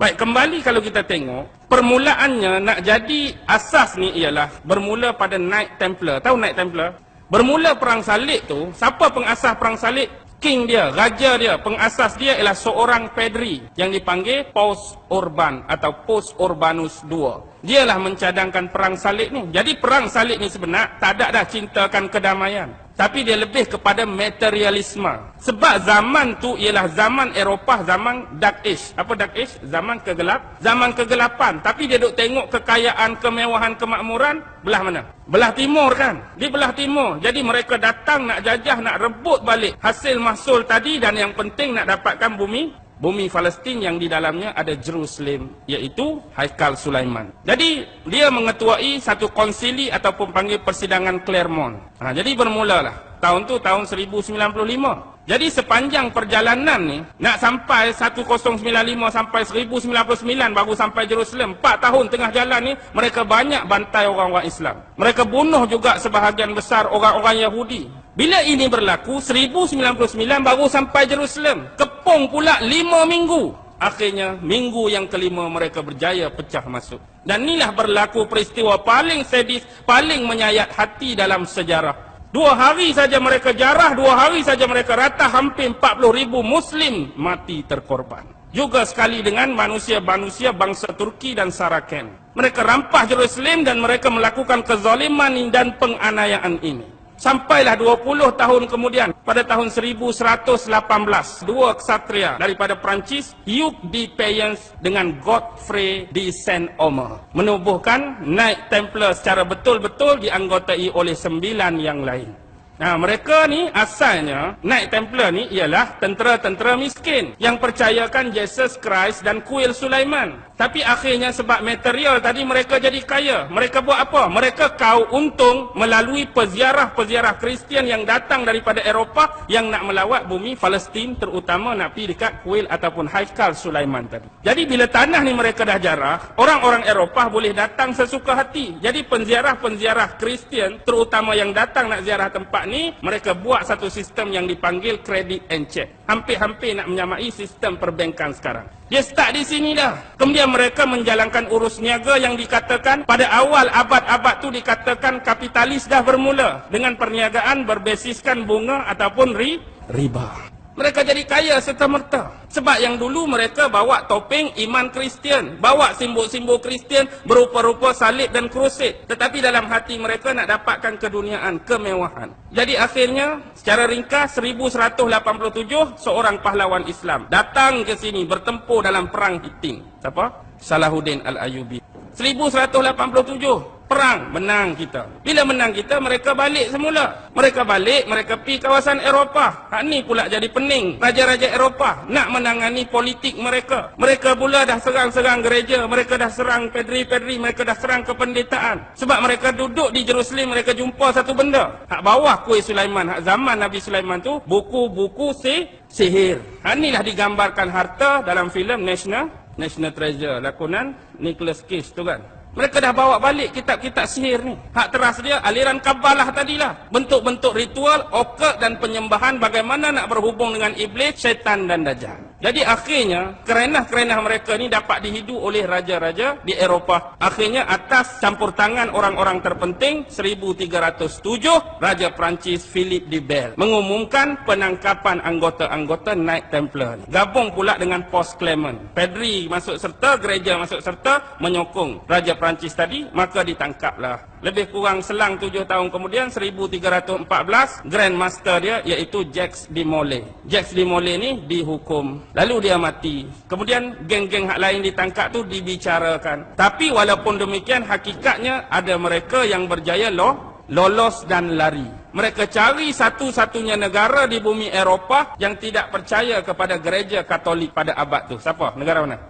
Baik, kembali kalau kita tengok, permulaannya nak jadi asas ni ialah bermula pada Knight Templar. Tahu Knight Templar? Bermula perang salib tu, siapa pengasas perang salib? King dia, raja dia, pengasas dia ialah seorang padri yang dipanggil Paus Urban atau Paus Urbanus II. Dialah mencadangkan perang salib ni. Jadi perang salib ni sebenar tak ada dah cintakan kedamaian, tapi dia lebih kepada materialisme. Sebab zaman tu ialah zaman Eropah, zaman Dark Age. Apa Dark Age? Zaman kegelap, zaman kegelapan. Tapi dia duk tengok kekayaan, kemewahan, kemakmuran belah mana? Belah timur kan? Di belah timur. Jadi mereka datang nak jajah, nak rebut balik hasil mahsul tadi, dan yang penting nak dapatkan bumi Palestin yang di dalamnya ada Jerusalem, iaitu Haikal Sulaiman. Jadi dia mengetuai satu konsili ataupun panggil persidangan Claremont. Jadi bermulalah tahun tu tahun 1095. Jadi sepanjang perjalanan ni nak sampai 1095 sampai 1099 baru sampai Jerusalem. 4 tahun tengah jalan ni mereka banyak bantai orang-orang Islam. Mereka bunuh juga sebahagian besar orang-orang Yahudi. Bila ini berlaku 1099 baru sampai Jerusalem. Kepung pula 5 minggu. Akhirnya minggu yang kelima mereka berjaya pecah masuk. Dan inilah berlaku peristiwa paling sadis, paling menyayat hati dalam sejarah. 2 hari saja mereka jarah, 2 hari saja mereka rata, hampir 40,000 Muslim mati terkorban. Juga sekali dengan manusia-manusia bangsa Turki dan Saraken. Mereka rampah Jerusalem dan mereka melakukan kezaliman dan penganiayaan ini. Sampailah 20 tahun kemudian, pada tahun 1118, 2 ksatria daripada Perancis, Hugh de Payens dengan Godfrey de Saint-Omer, menubuhkan Knight Templar secara betul-betul dianggotai oleh 9 yang lain. Mereka ni asalnya, Knight Templar ni ialah tentera-tentera miskin yang percayakan Jesus Christ dan kuil Sulaiman. Tapi akhirnya sebab material tadi mereka jadi kaya. Mereka buat apa? Mereka kau untung melalui peziarah-peziarah Kristian yang datang daripada Eropah yang nak melawat bumi Palestin, terutama nak pergi dekat kuil ataupun Haikal Sulaiman tadi. Jadi bila tanah ni mereka dah jarah, orang-orang Eropah boleh datang sesuka hati. Jadi penziarah-penziarah Kristian terutama yang datang nak ziarah tempat ni, mereka buat satu sistem yang dipanggil credit and check. Hampir-hampir nak menyamai sistem perbankan sekarang. Dia start di sini dah. Kemudian mereka menjalankan urus niaga yang dikatakan pada awal abad-abad tu dikatakan kapitalis dah bermula dengan perniagaan berbasiskan bunga ataupun riba. Mereka jadi kaya serta-merta. Sebab yang dulu mereka bawa topeng iman Kristian, bawa simbol-simbol Kristian berupa-rupa salib dan krusid. Tetapi dalam hati mereka nak dapatkan keduniaan, kemewahan. Jadi akhirnya secara ringkas 1187 seorang pahlawan Islam datang ke sini bertempur dalam perang Hittin. Siapa? Salahuddin Al-Ayyubi. 1187 perang, menang kita. Bila menang kita, mereka balik semula. Mereka balik, mereka pergi kawasan Eropah. Hak ni pula jadi pening. Raja-raja Eropah nak menangani politik mereka. Mereka pula dah serang-serang gereja, mereka dah serang padri-padri, mereka dah serang kependetaan. Sebab mereka duduk di Jerusalem, mereka jumpa satu benda. Hak bawah kuil Sulaiman, hak zaman Nabi Sulaiman tu, buku-buku sihir. Hak ni lah digambarkan harta dalam filem National Treasure, lakonan Nicolas Cage tu kan. Mereka dah bawa balik kitab-kitab sihir ni. Hak teras dia aliran Kabalah tadilah. Bentuk-bentuk ritual, occult dan penyembahan bagaimana nak berhubung dengan iblis, syaitan dan dajjal. Jadi akhirnya kerenah-kerenah mereka ni dapat dihidu oleh raja-raja di Eropah. Akhirnya atas campur tangan orang-orang terpenting 1307 Raja Perancis Philip de Bell mengumumkan penangkapan anggota-anggota Knight Templar ni. Gabung pula dengan Paus Clement. Padri masuk serta, gereja masuk serta menyokong Raja Perancis tadi, maka ditangkaplah. Lebih kurang selang 7 tahun kemudian 1314 Grand Master dia iaitu Jacques de Molay. Jacques de Molay ni dihukum. Lalu dia mati. Kemudian geng-geng hak lain ditangkap tu dibicarakan. Tapi walaupun demikian hakikatnya ada mereka yang berjaya lolos dan lari. Mereka cari satu-satunya negara di bumi Eropah yang tidak percaya kepada gereja Katolik pada abad tu. Siapa? Negara mana?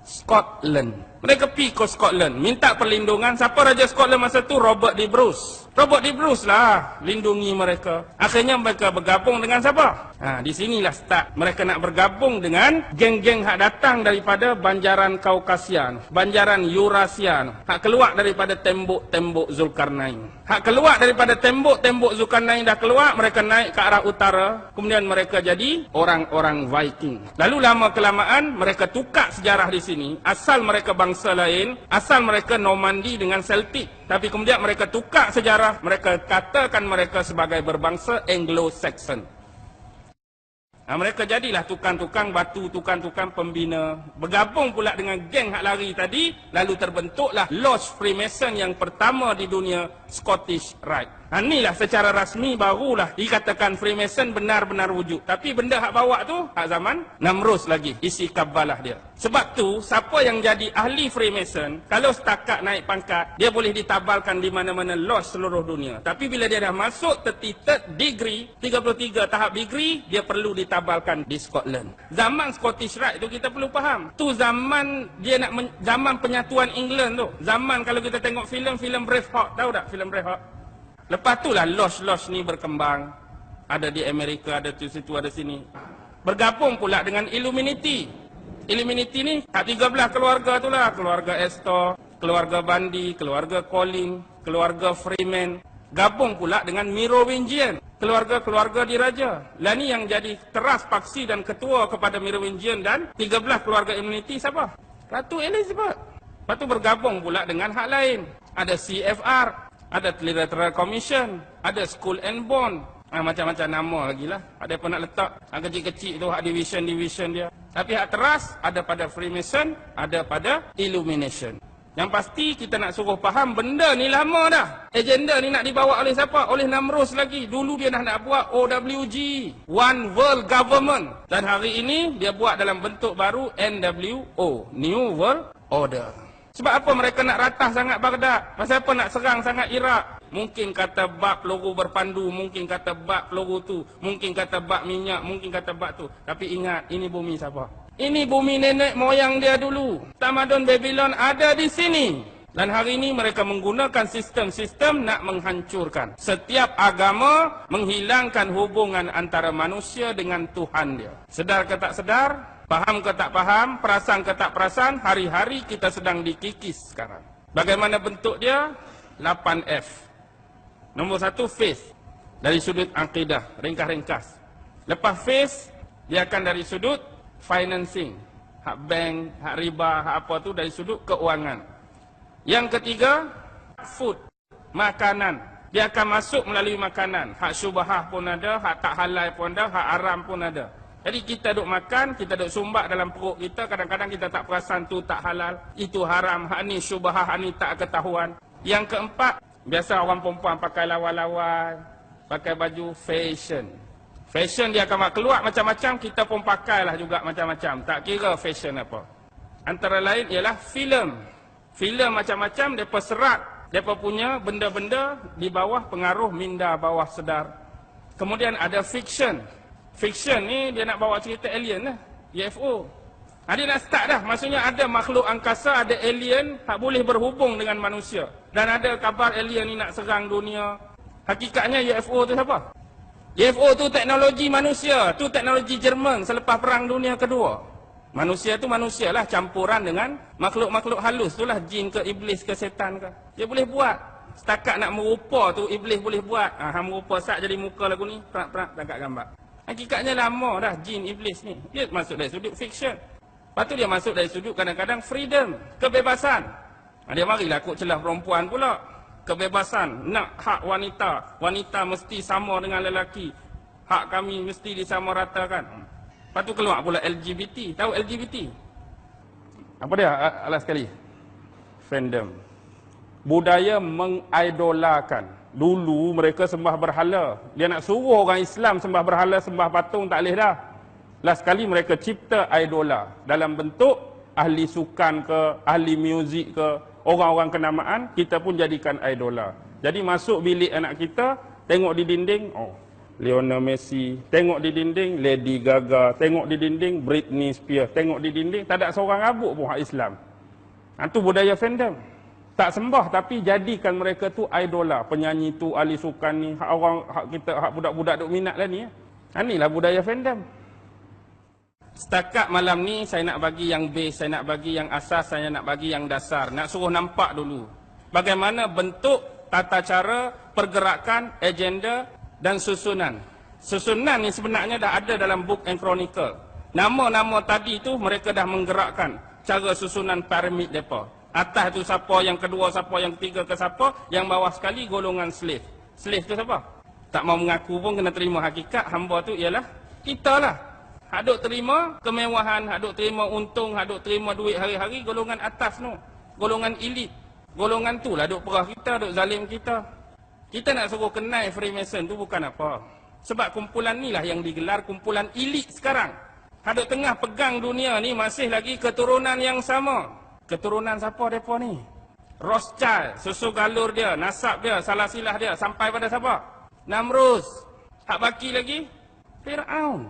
Scotland. Mereka pergi ke Scotland, minta perlindungan. Siapa Raja Scotland masa tu? Robert de Bruce. Robert de Bruce lah lindungi mereka. Akhirnya mereka bergabung dengan siapa? Di sinilah start. Mereka nak bergabung dengan geng-geng hak datang daripada banjaran Kaukasian, banjaran Eurasian, hak keluar daripada tembok-tembok Zulkarnain. Hak keluar daripada tembok-tembok Zulkarnain dah keluar, mereka naik ke arah utara. Kemudian mereka jadi orang-orang Viking. Lalu lama-kelamaan mereka tukar sejarah di sini. Asal mereka bangsa lain, asal mereka Normandy dengan Celtic. Tapi kemudian mereka tukar sejarah, mereka katakan mereka sebagai berbangsa Anglo-Saxon. Mereka jadilah tukang-tukang batu, tukang-tukang pembina. Bergabung pula dengan geng hak lari tadi, lalu terbentuklah Lodge Freemason yang pertama di dunia, Scottish Rite. Inilah secara rasmi barulah dikatakan Freemason benar-benar wujud. Tapi benda hak bawa tu, hak zaman Namrus lagi, isi kabalah dia. Sebab tu, siapa yang jadi ahli Freemason, kalau setakat naik pangkat, dia boleh ditabalkan di mana-mana lodge seluruh dunia. Tapi bila dia dah masuk 33 degree, 33 tahap degree, dia perlu ditabalkan di Scotland. Zaman Scottish Rite tu kita perlu faham. Tu zaman dia zaman penyatuan England tu. Zaman kalau kita tengok filem Braveheart, tahu tak filem Braveheart? Lepas tu lah lodge-lodge ni berkembang. Ada di Amerika, ada di situ, ada sini. Bergabung pula dengan Illuminati. Illuminati ni, 13 keluarga tu lah. Keluarga Astor, keluarga Bundy, keluarga Collins, keluarga Freeman. Gabung pula dengan Merovingian. Keluarga-keluarga diraja. Lah ni yang jadi teras paksi dan ketua kepada Merovingian dan 13 keluarga Illuminati siapa? Ratu Elizabeth. Lepas tu bergabung pula dengan hak lain. Ada CFR. Ada Electoral Commission, ada Skull and Bone, macam-macam nama lagi lah. Ada pun nak letak kecil-kecil tu, hak division dia. Tapi hak teras ada pada Freemason, ada pada Illumination. Yang pasti kita nak suruh faham benda ni lama dah. Agenda ni nak dibawa oleh siapa? Oleh Namrus lagi. Dulu dia dah nak buat OWG, One World Government. Dan hari ini dia buat dalam bentuk baru NWO, New World Order. Sebab apa mereka nak ratah sangat Baghdad? Pasal apa nak serang sangat Iraq? Mungkin kata bab peluru berpandu, mungkin kata bab peluru tu, mungkin kata bab minyak, mungkin kata bab tu. Tapi ingat, ini bumi siapa? Ini bumi nenek moyang dia dulu. Tamadun Babylon ada di sini. Dan hari ini mereka menggunakan sistem-sistem nak menghancurkan setiap agama, menghilangkan hubungan antara manusia dengan Tuhan dia. Sedar ke tak sedar? Faham ke tak faham, perasan ke tak perasan, hari-hari kita sedang dikikis sekarang. Bagaimana bentuk dia? 8F. Nombor 1, faith. Dari sudut akidah, ringkas-ringkas. Lepas faith, dia akan dari sudut financing. Hak bank, hak riba, hak apa tu dari sudut keuangan. Yang ketiga, food, makanan. Dia akan masuk melalui makanan. Hak syubhah pun ada, hak tak halal pun ada, hak haram pun ada. Jadi kita duk makan, kita duk sumbat dalam perut kita, kadang-kadang kita tak perasan tu tak halal, itu haram, hak ni syubhah, hak ni tak ketahuan. Yang keempat, biasa orang perempuan pakai lawan-lawan, pakai baju fashion. Fashion dia akan keluar macam-macam, kita pun pakailah juga macam-macam, tak kira fashion apa. Antara lain ialah filem. Filem macam-macam, mereka serat, mereka punya benda-benda di bawah pengaruh minda bawah sedar. Kemudian ada fiction. Fiction ni dia nak bawa cerita alien lah, UFO. Dia nak start dah, maksudnya ada makhluk angkasa, ada alien tak boleh berhubung dengan manusia. Dan ada kabar alien ni nak serang dunia. Hakikatnya UFO tu siapa? UFO tu teknologi manusia, tu teknologi Jerman selepas Perang Dunia Kedua. Manusia tu manusia lah, campuran dengan makhluk-makhluk halus tu lah, jin ke iblis ke setan ke. Dia boleh buat. Setakat nak merupa tu iblis boleh buat. Merupa sat jadi muka lagu ni, perak-perak tangkap gambar. Hakikatnya lama dah jin iblis ni. Dia masuk dari sudut fiction. Lepas tu dia masuk dari sudut kadang-kadang freedom, kebebasan. Dia marilah kok celah perempuan pula. Kebebasan, nak hak wanita. Wanita mesti sama dengan lelaki. Hak kami mesti disamaratakan. Lepas tu keluar pula LGBT. Tahu LGBT? Apa dia? Alas sekali. Fandom. Budaya mengidolakan. Dulu mereka sembah berhala. Dia nak suruh orang Islam sembah berhala, sembah patung, tak boleh dah. Last kali mereka cipta idola. Dalam bentuk ahli sukan ke, ahli muzik ke, orang-orang kenamaan, kita pun jadikan idola. Jadi masuk bilik anak kita, tengok di dinding, Lionel Messi. Tengok di dinding, Lady Gaga. Tengok di dinding, Britney Spears. Tengok di dinding, tak ada seorang rabuk pun hak Islam. Itu budaya fandom. Tak sembah tapi jadikan mereka tu idola. Penyanyi tu, ahli sukan ni, hak orang, hak kita, hak budak-budak duk minat lah ni. Inilah budaya fandom. Setakat malam ni saya nak bagi yang base, saya nak bagi yang asas, saya nak bagi yang dasar. Nak suruh nampak dulu bagaimana bentuk, tata cara, pergerakan, agenda dan susunan. Susunan ni sebenarnya dah ada dalam Book and Chronicle. Nama-nama tadi tu mereka dah menggerakkan cara susunan piramid mereka. Atas tu siapa, yang kedua siapa, yang ketiga ke siapa, yang bawah sekali golongan slave. Slave tu siapa? Tak mau mengaku pun kena terima hakikat, hamba tu ialah kita lah. Hak duk terima kemewahan, hak duk terima untung, hak duk terima duit hari-hari, golongan atas tu. Golongan elit. Golongan tu lah duk perah kita, duk zalim kita. Kita nak suruh kenal Freemason tu bukan apa. Sebab kumpulan ni lah yang digelar kumpulan elit sekarang. Hak duk tengah pegang dunia ni masih lagi keturunan yang sama. Keturunan siapa mereka ni? Rothschild, susu galur dia, nasab dia, salah silah dia, sampai pada siapa? Namrus. Hak baki lagi? Fir'aun.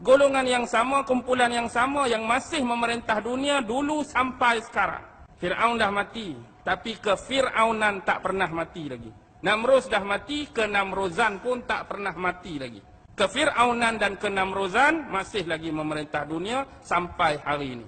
Golongan yang sama, kumpulan yang sama yang masih memerintah dunia dulu sampai sekarang. Fir'aun dah mati, tapi kefir'aunan tak pernah mati lagi. Namrus dah mati, kenamruzan pun tak pernah mati lagi. Kefir'aunan dan kenamruzan masih lagi memerintah dunia sampai hari ini.